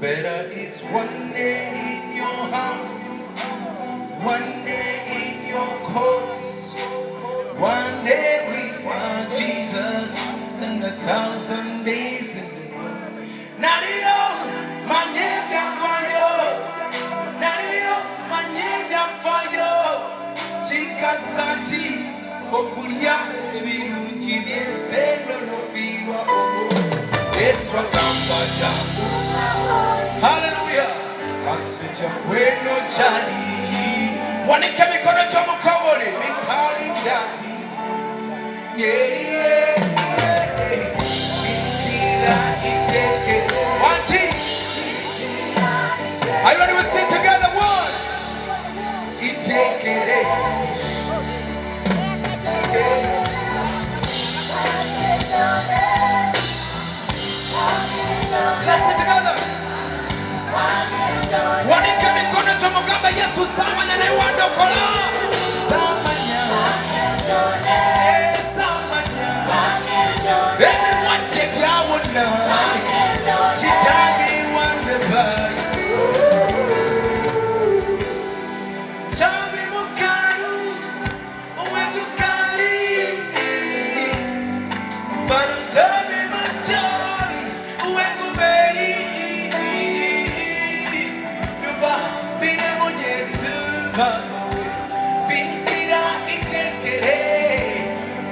Better is one day in your house, one day in your courts, one day with my Jesus than 1,000 days in the world. Nadio, my name fire. Nadio, my name fire. Chika sati, okulia, ebirungi byensendo no fiwa obo. Yesu agamba. Hallelujah. Asija weno chali. Wanike mikono jomo kawole. Mikali jadi. Yeah. Mbeera iteke. Wanchi. Are you ready to sing together? One. Iteke. Let's sing together. Wanike mikono jomo kamba Yesu samanya na wando kola. Samanya. Samanya. Everyone take your one now. She died me wonder by. Jami mukaru, uwengu kari. Baru jami machori, uwengu beri. Nuba bine munyetu bawe. Binkira itekere,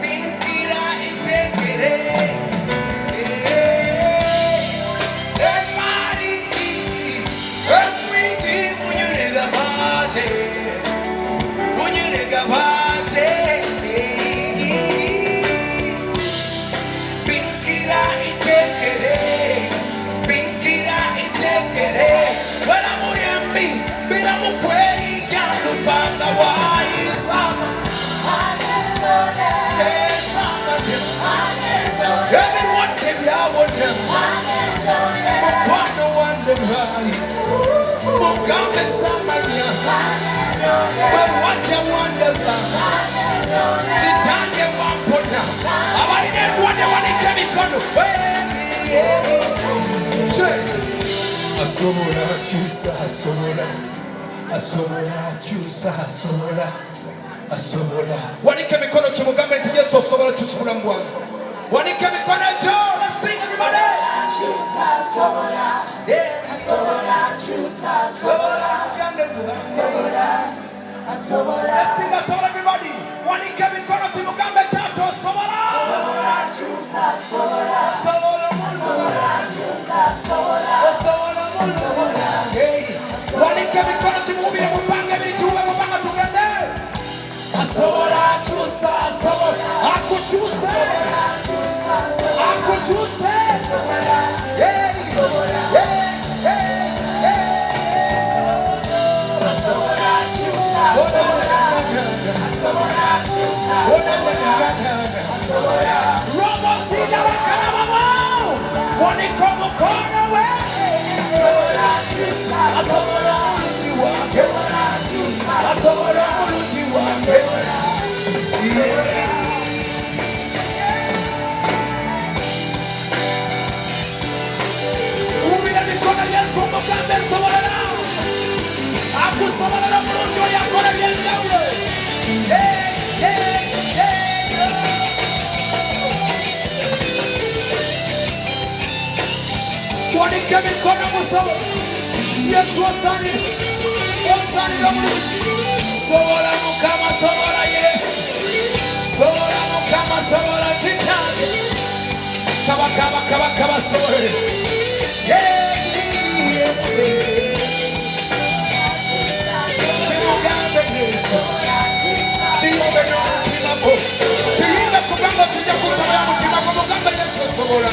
binkira itekere. Everyone give you one now. Mupano wonder why. Mugambe samanya. But what you wonder why? Chitange wampona. Abali ne wonder wani kemikono. Say. Asomola chusa asomola. Asomola chusa asomola. Asomola. Wani kemikono chumugambe nti Yesu asomola chusula mbwana. Wanike mikono juu, let's sing everybody. Chusa sobola, yeah. Sobola, chusa sobola, sobola, sobola. Let's sing that sobola everybody. Wanike mikono juu, mugambe tatu sobola. Sobola, chusa sobola, sobola, sobola, chusa sobola, sobola, sobola. Hey, wanike mikono juu, mubire mubange bituwe mubanga tugende. Sobola, chusa sobola, akuchusa. Wanike mikono musobo. Yesu wasani. Wasani la muluji. Sobola mukama sobola Yesu. Sobola mukama sobola chitange. Kaba sobola. Yeah. Chimugambe Yesu. Chiyumbe no mutima ko. Chiyumbe kugamba chija kutaba mutima ko mugamba Yesu sobola.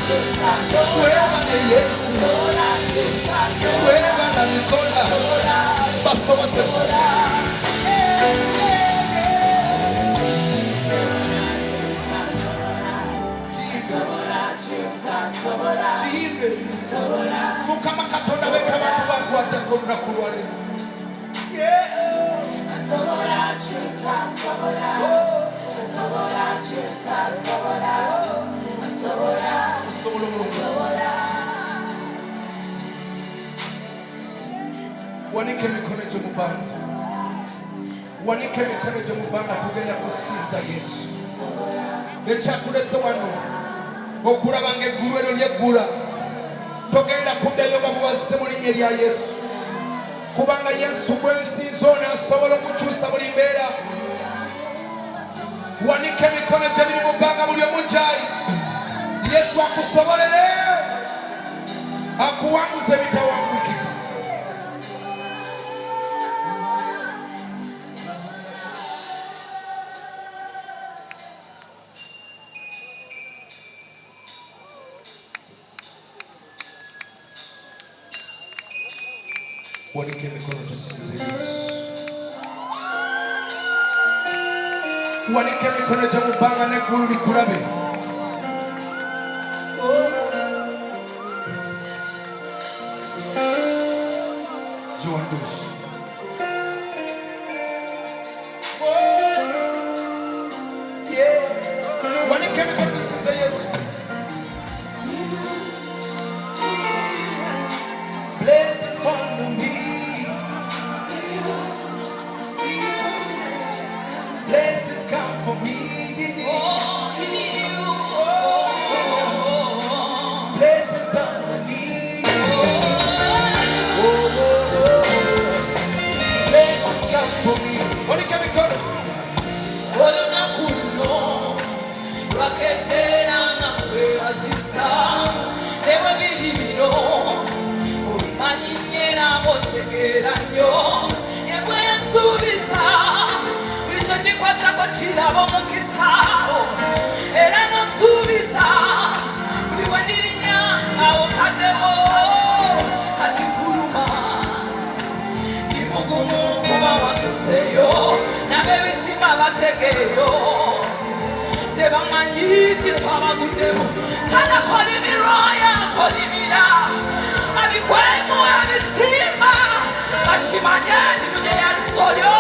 webale Yesu webala Nikola basobosesa Mukama Katonda beka abantu bakwata ku lunaku lwa leero. Wanike emikono gyo mu bbanga. Wanike emikono gyo mu bbanga tugenda kusinza Yesu. Ekyatulese wano okulaba ng'eggulu eryo lyeggula. Togenda kuddayo nga buwazze mu linnya lya Yesu. Kubanga Yesu bwensinza ono asobola okukyusa buli mbeera. Wanike emikono gye biri mu bbanga buli omu gy'ali. Yesu akusobolere akuwanguza ebitawangukika. Wanike emikono tusinze Yesu. Wanike emikono gye mu bbanga n'eggulu likulabe. Wanike emikono tusinze Yesu. Blessings follow me. Blessings come for me. Blessings on me. Blessings come for me. Wanike emikono. Kirabo mukisao era no subisa buli wendirinya awo kadewo kati fuluma imugumu kuba wasoseyo nabebitimba bategeyo tebamanyi titwabaguddemu kana kolimiroya kolimira abikwemu abitimba bakimanye nimunye yalisolyo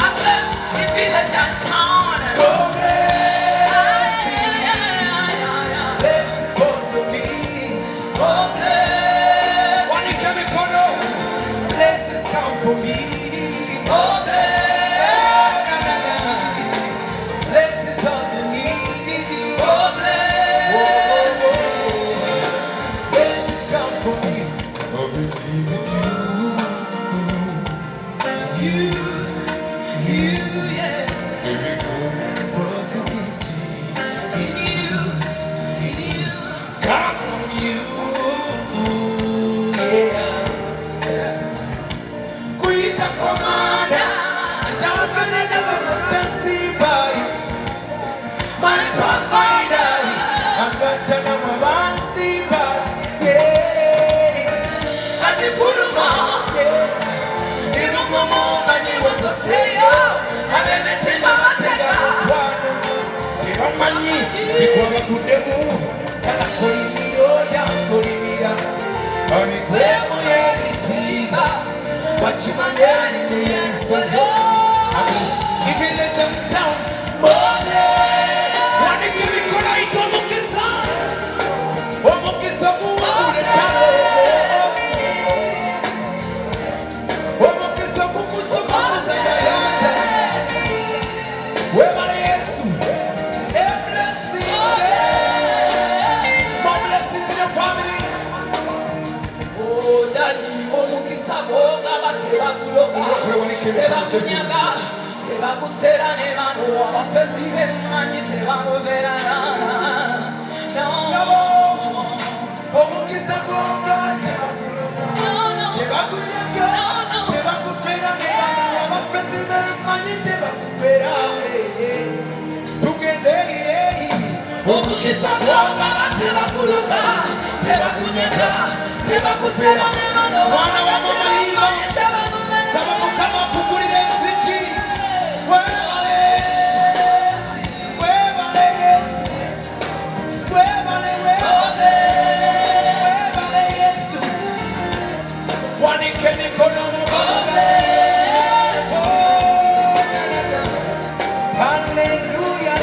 ables in village and town. For me, oh bless, blessings on the needy, oh bless, blessings come for me. I believe in you, yeah, in you, comes from you, yeah. Commander, my provider, I'm going to know my Simba, yeah. At the full amount, yeah. In the moment, I was a sailor. I'm in the timber, I take one. You know, money, it was a good demo. And I'm calling me, oh, yeah, calling me down. I'm in the timber. What you man in the answer? If you let them down, money. What if you could I to Mukisa? Oh, Mukisa, who will let down? Oh, Mukisa, who could suppose a yard? Where my yes, a blessing, more blessings in your family. oh, Daddy, oh, Mukisa, oh, Sebakunyaga, Sebagusera Nevano, Fezime, Mani, Sebagovera. No, oh, Mukisa, no, oh, Mukisa, nyata tebakufera mwana wa mama yimba saba mukama kugulira enzigi webale Yesu webale Yesu wanike mikono mubanga hallelujah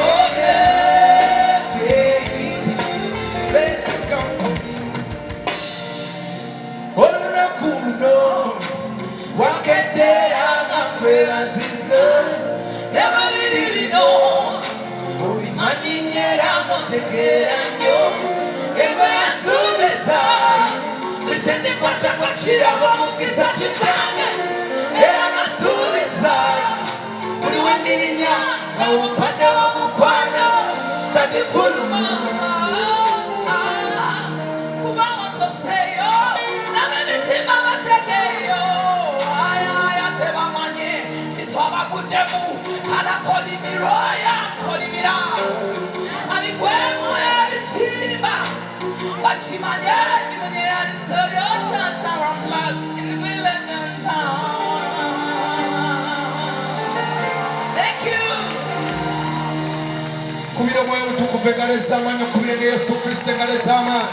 kubira moyo mutukuvu engaleza amanya kubire Yesu Kristo engaleza amanya.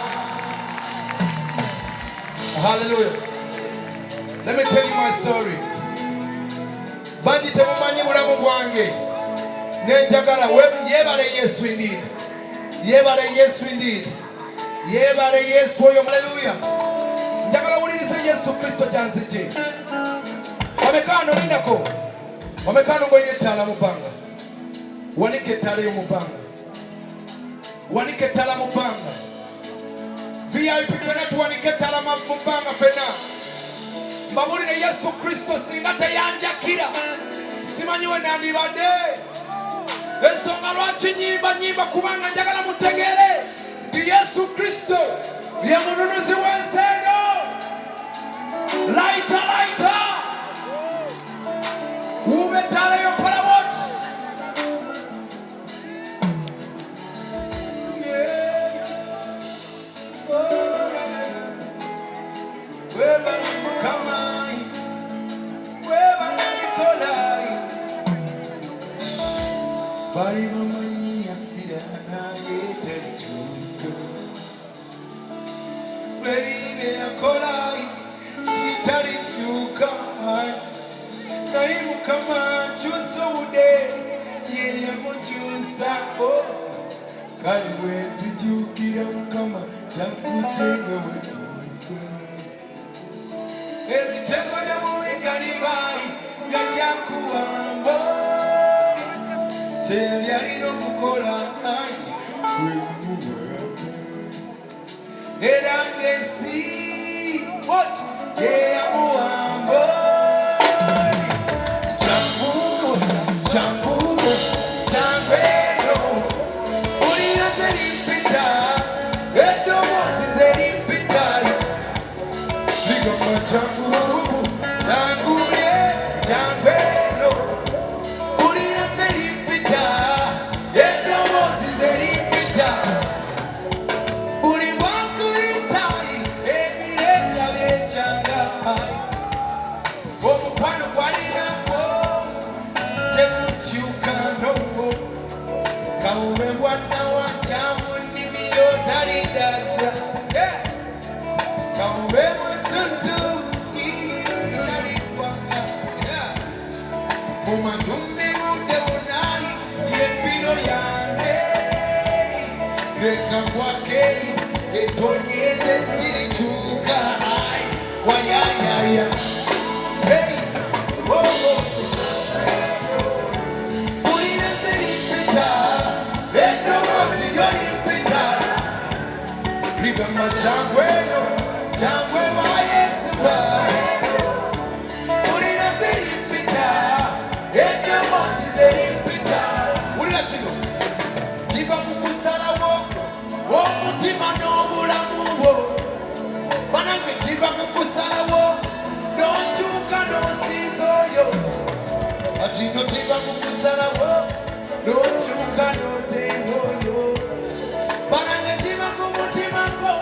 Hallelujah. Let me tell you my story. Banji temumanyi bulamu bwange nenjagala yebale Yesu indeed. Yebale Yesu indeed. Yebale Yesu oyo. Hallelujah. Njagala ulirize Yesu Kristo janzije. Wamekano nindako. Wamekano ngoine tala mupanga. Wanike tala y'omupanga. Wanike tala mupanga. VIP fena tuwanike tala mupanga fena. Mbabulire Yesu Kristo singa teyanjakira. Simanyiwe nandibadde. Ensonga lwaki nyimba kubanga njagala mutegere nti Yesu Kristo ye mununuzi w'ensi eno. Laita ube tala y'opalabot. Bari mamanyi asira naye tetuto Beribe yakolai titali chuka Naye mukama chusude Yeye muchusa Kali wezi jukira mukama Chakutenga wetisa Ebitengo ya muwekanibai Gajakuambo Yalino kukola era ngesi what yeamuambo chambu chambeno ulira zerimpita edomo zerimpita ligoma chambu changuye chambeno Etonyeze sirichuka ai wayayaya hey oh Ulira seripita eto mosigoni pita Ligama changweno changwe wa Yesu Ulira seripita eto mosigoni Ulira chino jiba kukusala wo mutima n'obulamu bwo banange kiva kukusalawo n'okyuka n'osiiza oyo akino kiva kukusalawo n'okyuka n'otenga oyo banange kiva ku mutima gwo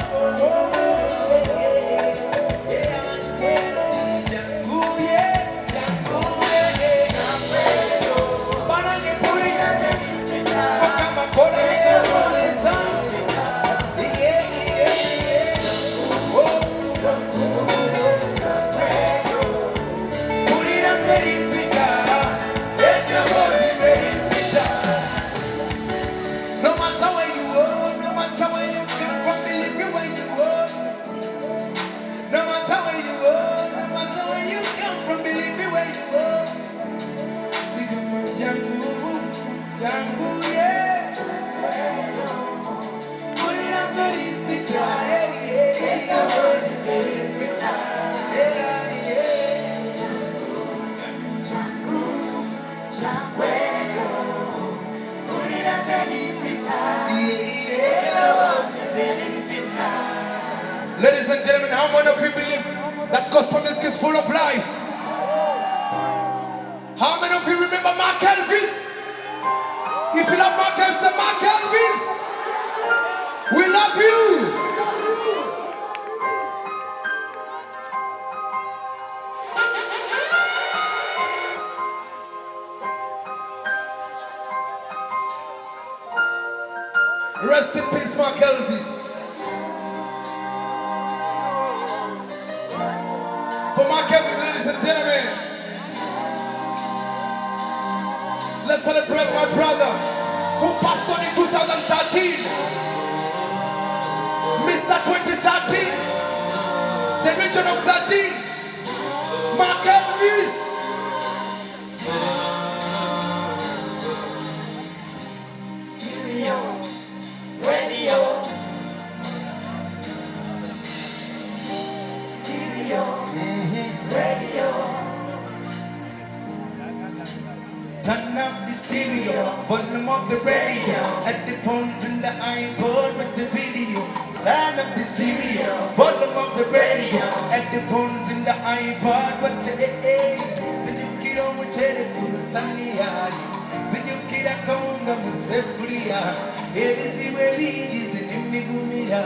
Ladies and gentlemen, how many of you believe that gospel music is full of life? How many of you remember Mark Elvis? If you love Mark Elvis, say Mark Elvis. We love you. Rest in peace, Mark Elvis. For Mark Elvis, ladies and gentlemen, let's celebrate my brother who passed on in 2013. Mr. 2013, the region of 13, Mark Elvis. Turn up the stereo, volume up the radio, headphones in the iPod with the video. Turn up the stereo, volume up the radio, headphones in the iPod, but you Ziyukira muchere kumusaniya, Ziyukira kaunga musefuria, ebiziwe bigize n'imigumira,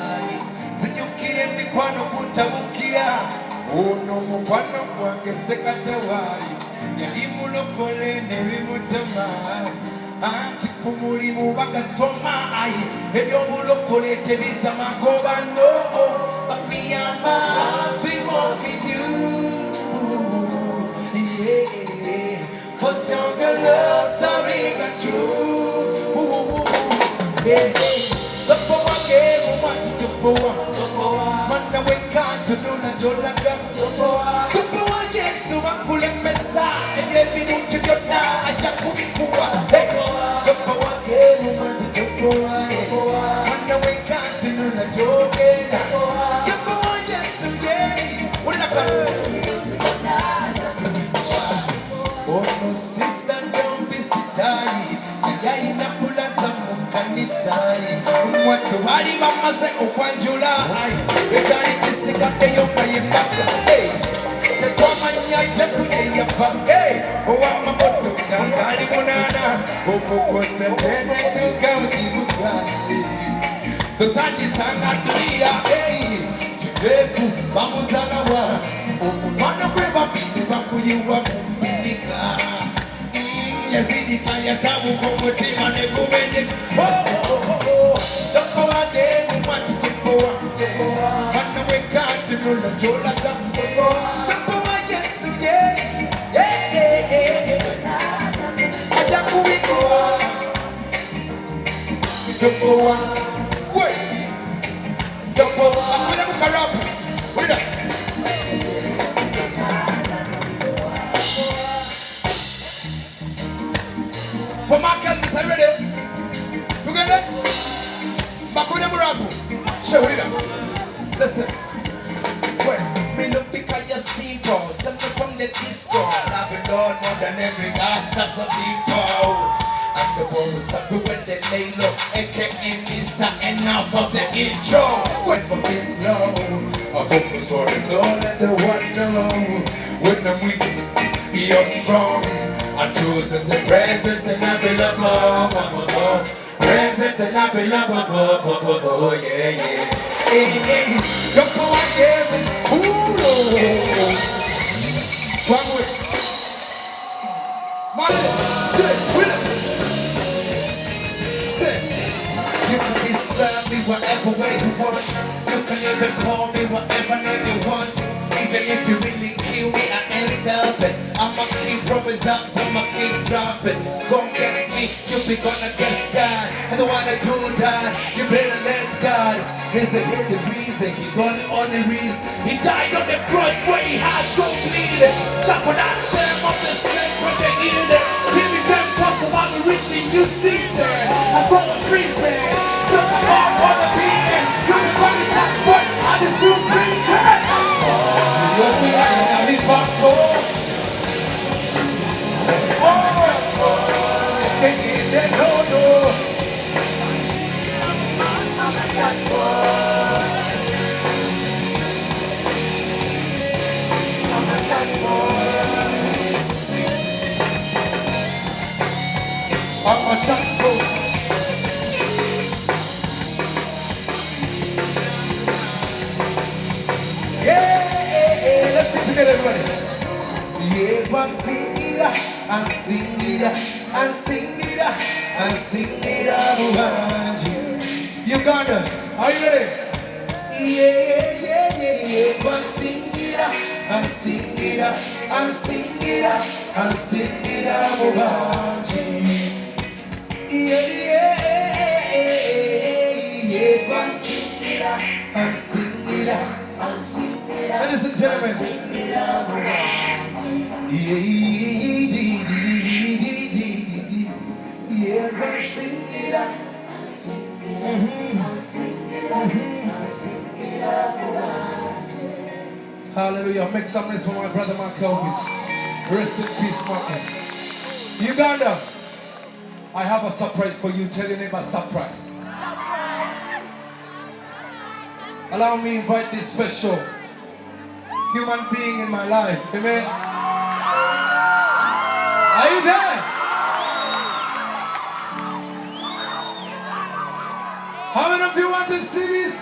Ziyukira emikwano kutabukira, ono mukwano gwange sekatawali. Yali mulokole nebimutema anti ku mulimu bakasoma ayi ebyobulokole tebisa magoba no. But me and my we walk with you, yeah, 'cause your love's a ring and true, yeah. Topo wake mwati topo wa mana weka tununa jolaga topo wa Yesu wakule mesa ebiruti byonna ajja kubikuwa. Hey, topo wake mwati topo wa mana weka tununa jogenda topo wa Yesu yeah. Ulina kwa ono sister don't be sitai yai nakulaza mukanisai mwatu bali bamaze okwanjula ekali kisikaddeyo nga yembaka tekwamanya kyetulye yafa owamamotoka ngali munana okukotetenetuka mukibuga tosakisanga dunia kirefu bamuzalawa omumwana gwe babiri bakuyiwa mumbinika yazidika yatabuka omutima negumenye tokowadde mumwati tepowa mana wekati nolajolaga tokowa Yesu ye aja kubikowa tokowa we tokowa akwira mukarapu wira for Mark Elvis, are you ready? You get it? Makude murapu. Show it up. Listen. Well, me look because you're simple. Send me from the disco. Love the Lord more than every God. Love some people. I'm the bonus of when they lay low. AKA Mr. Enough of the intro. Wait for this low. I focus on the Lord and the one alone. When I'm weak, you're strong. I choose the presence and I belong, presence and I belong, yeah, yeah. Hey, don't go out there and cool. One way. Say, you can describe me whatever way you want. You can even call me whatever name you want. Even if you really kill me, I ain't stopping. I'ma keep throwing ups, I'ma keep dropping. Gon' guess me, you be gonna guess God. And the one that do die, you better let God. Here's the reason, he's only reason. He died on the cross where he had to bleed it. Suffer that shame of the slave when they healed it. He became possible, I'm reaching new season. I saw a prison, took a all for the beating. You become the tax boy, I'm the true preacher. You're the I'm the fuck for. together, everybody. Yeah, but sing it up, and sing it up, and sing it up, and sing it up around you. Uganda, are you ready? Yeah, but sing it up, and sing it up, and sing it up, and sing it up around you. Yeah, but sing it up, and sing it up, and sing it up. Ladies and gentlemen, sing it up around you. Yeah, but sing it up, and sing it up, and sing it up, and sing it up around you. Hallelujah. Make some noise for my brother Mark Elvis. Rest in peace, Mark. Uganda, I have a surprise for you. Tell your neighbor, surprise. Allow me to invite this special human being in my life. Amen. Are you there? How many of you want to see this?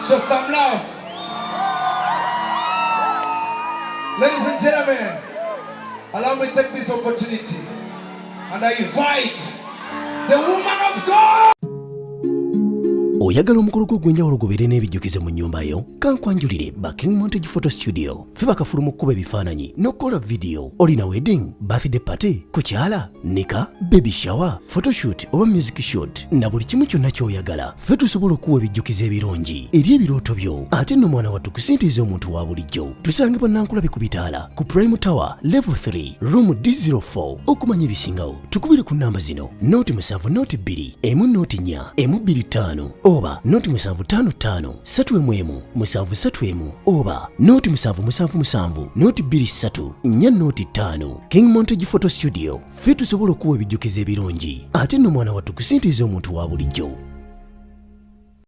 Show some love. Ladies and gentlemen, allow me to take this opportunity and I invite the woman of God. Oyagala omukolo gw'enjawulo gubeere n'ebijjukize mu nnyumba yo kankwanjulire ba King Montage Photo Studio ffe bakafulu mu kkuba ebifaananyi n'okukola video. Olina wedding, birthday party, kukyala, nika, baby shower, photoshoot oba music shoot na buli kimu kyonna ky'oyagala ffe tusobola okuwa ebijjukize ebirungi eri ebirooto byo ate nno mwana wattu kusintiiza omuntu wa bulijjo. Tusange Bannankulabe ku Bitaala ku Prime Tower Level 3 Room D04. Okumanya ebisingawo tukubire ku namba zino: noti 7 noti 2 emu noti 4 emu 25 oba noti 755 3 731 oba noti 777 noti 23 4 noti 5. King Montage Photo Studio ffe tusobola okuwa ebijjukize ebirungi ate nno mwana wattu kusintiiza omuntu wa bulijjo.